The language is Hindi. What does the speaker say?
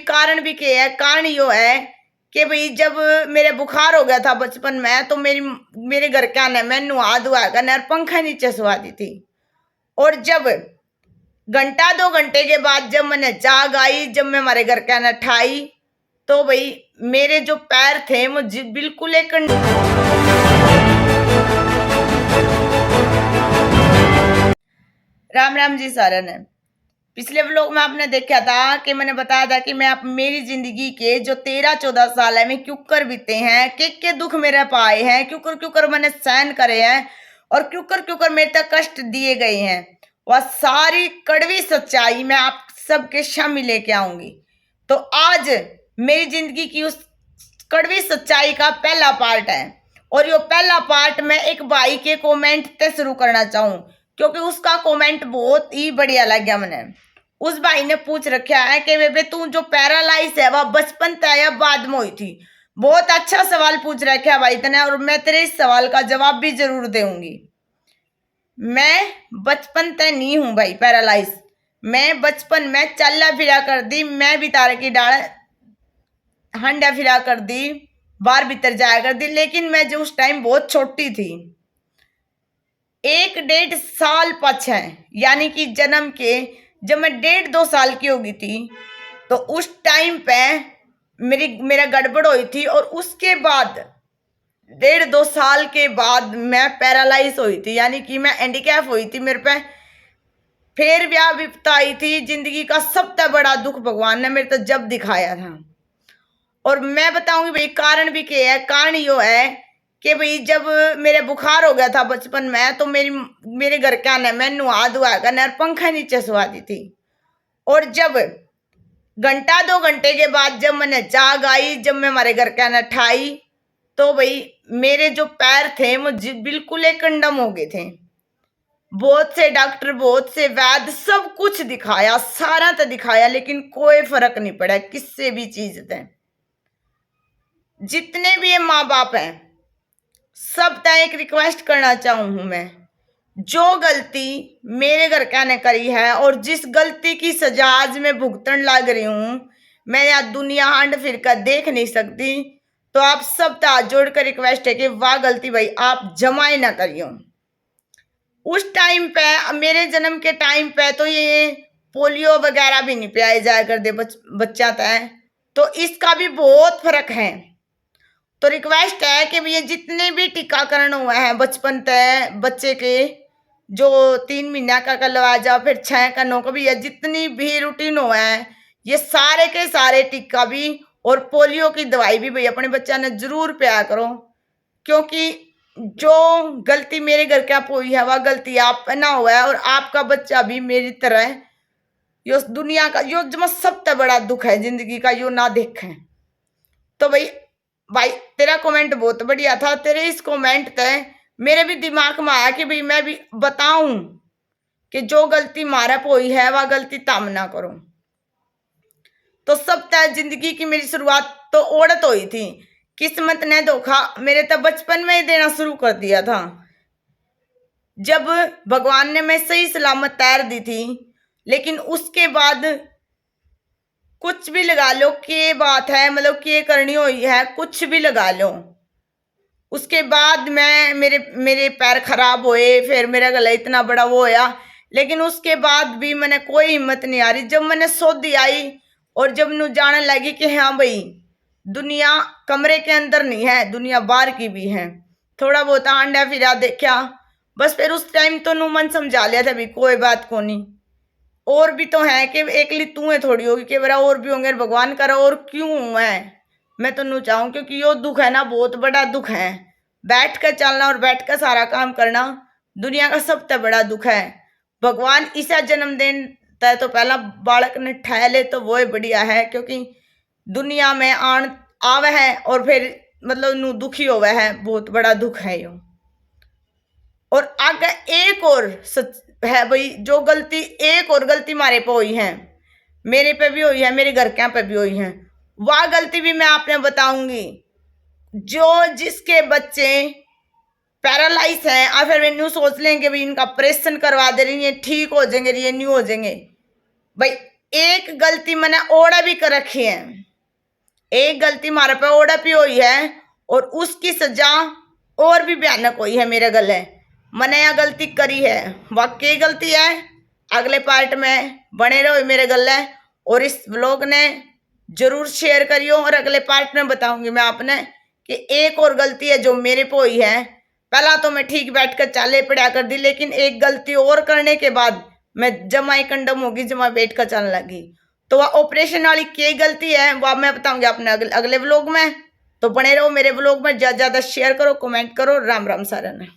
कारण भी क्या है, कारण यो है कि भाई जब मेरे बुखार हो गया था बचपन में तो मेरे घर क्या ने मैं नुहा धुआ कर और पंखा नीचे सुवा दी थी। और जब घंटा 2 घंटे के बाद जब मैंने जाग आई, जब मैं हमारे घर क्या ने ठाई, तो भाई मेरे जो पैर थे वो बिल्कुल एक राम राम जी सारा ने। पिछले व्लॉग में आपने देखा था कि मैंने बताया था कि मैं आप मेरी जिंदगी के जो 13-14 साल है में क्यों कर बीते हैं, के दुख मेरे पाए हैं, क्यों कर मैंने सहन करे हैं और क्यों कर मेरे तक कष्ट दिए गए हैं, वह सारी कड़वी सच्चाई मैं आप सबके सामने लेके आऊंगी। तो आज मेरी जिंदगी की उस कड़वी सच्चाई का पहला पार्ट है और ये पहला पार्ट मैं एक भाई के कमेंट से शुरू करना चाहूँ क्योंकि उसका कमेंट बहुत ही बढ़िया लग गया मैंने। उस भाई ने पूछ रखा है कि बेबे तू जो पैरालाइज है वह बचपन तय या बाद में हुई थी। बहुत अच्छा सवाल पूछ रखा है भाई तने और मैं तेरे इस सवाल का जवाब भी जरूर दूंगी। मैं बचपन तय नहीं हूं भाई पैरालाइज। मैं बचपन में चलना फिरा कर दी, मैं भी तारे की डाल हंडा फिरा कर दी, बाहर भीतर जाया कर दी, लेकिन मैं जो उस टाइम बहुत छोटी थी, 1-1.5 साल पछे यानी कि जन्म के जब मैं 1.5-2 साल की होगी थी तो उस टाइम पे मेरा गड़बड़ हुई थी और उसके बाद 1.5-2 साल के बाद मैं पैरालाइज हुई थी यानी कि मैं हैंडीकैप हुई थी मेरे पे। फिर ब्याह विपता आई थी, जिंदगी का सबसे बड़ा दुख भगवान ने मेरे तो जब दिखाया था। और मैं बताऊंगी भाई कारण भी क्या है, कारण यो है कि भाई जब मेरे बुखार हो गया था बचपन में तो मेरे घर क्या ने मैं नुहा धुआ कर और पंखा नीचे सुवा दी थी। और जब घंटा 2 घंटे के बाद जब मैंने जाग आई, जब मैं हमारे घर क्या ने ठाई, तो भाई मेरे जो पैर थे वो बिल्कुल एक कंडम हो गए थे। बहुत से डॉक्टर, बहुत से वैद्य, सब कुछ दिखाया, सारा तो दिखाया, लेकिन कोई फर्क नहीं पड़ा किससे भी चीज से। जितने भी ये माँ बाप हैं सब तय एक रिक्वेस्ट करना चाहूँ मैं, जो गलती मेरे घर क्या ने करी है और जिस गलती की सजा आज मैं भुगतन लग रही हूँ, मैं यहाँ दुनिया हांड फिर कर देख नहीं सकती, तो आप सब हाथ जोड़कर रिक्वेस्ट है कि वाह गलती भाई आप जमाए ना करियो। उस टाइम पे मेरे जन्म के टाइम पे तो ये पोलियो वगैरह भी नहीं पियाए जाया करते बच्चा तय, तो इसका भी बहुत फर्क है। तो रिक्वेस्ट है कि ये जितने भी टीकाकरण हुए हैं बचपन तय बच्चे के, जो 3 महीना का करवा जाओ फिर 6 का 9 का भी, या जितनी भी रूटीन हुए हैं ये सारे के सारे टीका भी और पोलियो की दवाई भी भाई अपने बच्चा ने जरूर पिया करो, क्योंकि जो गलती मेरे घर क्या हुई है वह गलती आप पे ना हुआ है और आपका बच्चा भी मेरी तरह यो दुनिया का यो जो सबसे बड़ा दुख है जिंदगी का यो ना देखें। तो भाई तेरा कमेंट बहुत बढ़िया था, तेरे इस कमेंट पे मेरे भी दिमाग में आया कि भाई मैं भी बताऊं कि जो गलती मारा पोई है वह गलती तम ना करो। तो सब तय जिंदगी की मेरी शुरुआत तो औरत हुई थी, किस्मत ने धोखा मेरे तो बचपन में ही देना शुरू कर दिया था, जब भगवान ने मैं सही सलामत तैर दी थी। लेकिन उसके बाद कुछ भी लगा लो के बात है, मतलब के करनी हुई है, कुछ भी लगा लो, उसके बाद मेरे पैर खराब हुए, फिर मेरा गला इतना बड़ा वो होया, लेकिन उसके बाद भी मैंने कोई हिम्मत नहीं आ रही। जब मैंने सोधी आई और जब नू जाने लगी कि हाँ भाई दुनिया कमरे के अंदर नहीं है, दुनिया बाहर की भी है, थोड़ा बहुत आंडा फिरा देखा, बस फिर उस टाइम तो नू मन समझा लिया था भी कोई बात को नहीं, और भी तो है कि एकली तू है थोड़ी होगी कि मेरा और भी होंगे, भगवान करा और क्यों है मैं तो नू चाहूँ, क्योंकि यो दुख है ना बहुत बड़ा दुख है। बैठ कर चलना और बैठ कर सारा काम करना दुनिया का सबसे बड़ा दुख है। भगवान ईसा जन्म देता है तो पहला बालक ने ठहले तो वो बढ़िया है, क्योंकि दुनिया में आवे है और फिर मतलब नू दुखी होवे है, बहुत बड़ा दुख है यो। और आगे एक और सच है भाई, जो गलती एक और गलती मारे पे हुई है, मेरे पे भी हुई है, मेरे घर के पे भी हुई है, वह गलती भी मैं आपने बताऊंगी। जो जिसके बच्चे पैरालाइज हैं और फिर वे न्यू सोच लेंगे भाई इनका ऑपरेशन करवा दे रही है ठीक हो जाएंगे, ये न्यू हो जाएंगे, भाई एक गलती मैंने ओड़ा भी कर रखी है, एक गलती मारे पे ओड़ा भी हुई है और उसकी सजा और भी भयानक हुई है मेरे गले। मैंने यह गलती करी है, वाकई गलती है। अगले पार्ट में बने रहो मेरे गले और इस व्लॉग ने जरूर शेयर करियो। और अगले पार्ट में बताऊंगी मैं आपने कि एक और गलती है जो मेरे पे हुई है। पहला तो मैं ठीक बैठ कर चाले पड़ा कर दी, लेकिन एक गलती और करने के बाद मैं जमाई कंडम होगी, जमा बैठ कर चलने लगी। तो वह ऑपरेशन वाली क्या गलती है वह मैं बताऊंगी अपने अगले व्लॉग में। तो बने रहो मेरे व्लॉग में, ज्यादा ज्यादा शेयर करो, कमेंट करो। राम राम सारन।